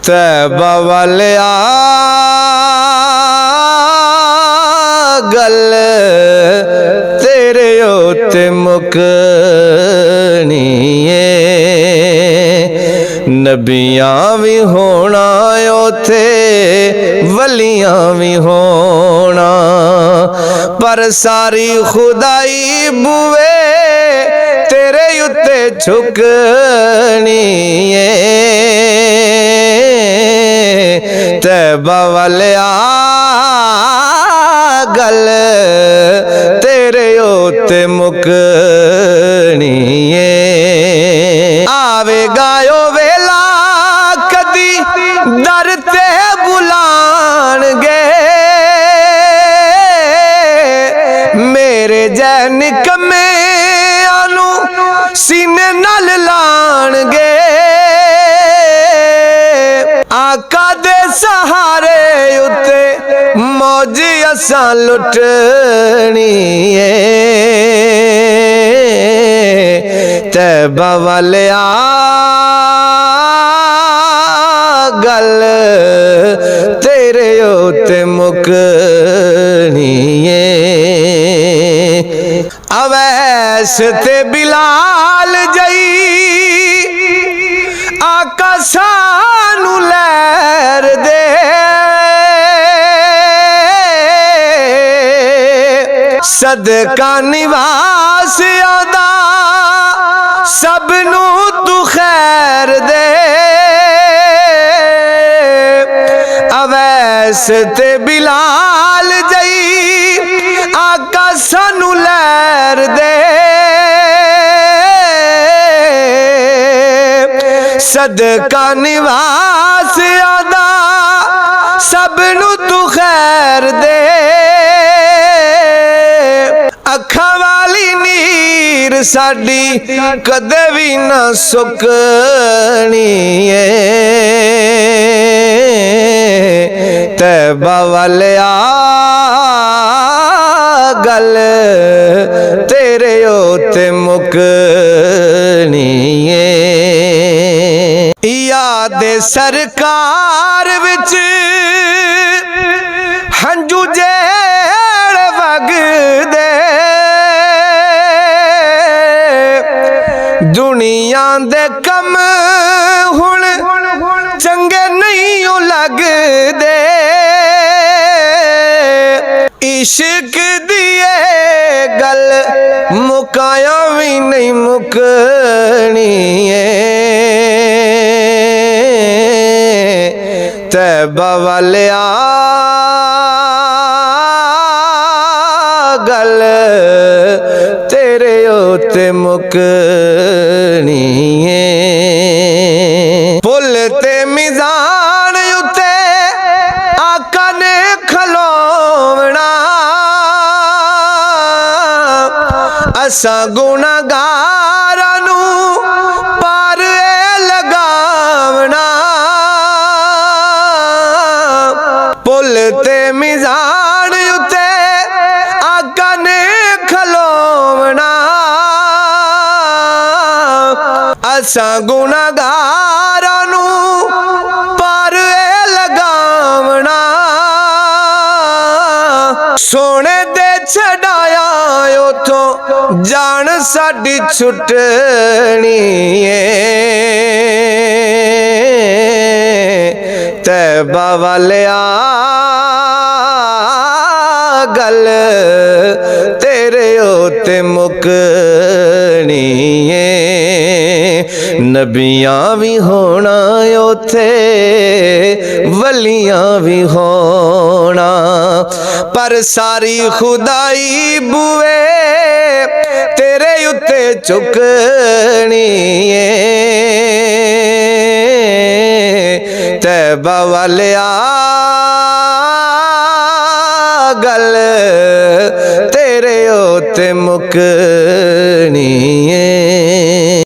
तैबा वालिया गल तेरे उत्ते मुकनी नबियां भी होना उथे वलियां भी होना पर सारी खुदाई बुए तेरे उत्ते झुकनी तैबा वालिया गल तेरे उत्ते मुकनी आवेगा ओ वेला कदी दर ते बुलाणगे मेरे जै निकम्मे आनू सीने नाल लाणगे आका दे सहारे उत्ते मौज असां लुटनी तैबा वालिया गल तेरे उत्ते मुकनी अवैस ते बिलाल जई आका सानू लैर दे सदका निवास आदा सबनू तू खैर दे अवैस ते बिलाल जई आका सानू लैर दे सदका निवास आदा सबनू तू खैर दे अखा वाली नीर साडी कदे भी ना सुकनी तैबा वालिया गल तेरे उत्ते मुकनी याद सरकार विच हंजू जेड़ वगदे दुनिया दे कम हुण चंगे नहीं लगदे इश्क दिए गल मुकाया भी नहीं मुकनी तैबा वालिया गल तेरे उत्ते मुकनी पुल ते मिजान उत्ते आका ने खलोवना असा गुनाहगारां नू पार लगावना पुल ते मिजान उत्ते आका ने खलोवना असा गुनाहगारां नू पार लगावना सोने दे छड़ाया उथों जान साडी छुटनी तैबा वालिया गल तेरे उत्ते मुकनी नबियां भी होना उथे वलियां भी होना पर सारी खुदाई बुए तेरे उत्ते चुकनी तैबा वालिया गल तेरे उत्ते मुकनी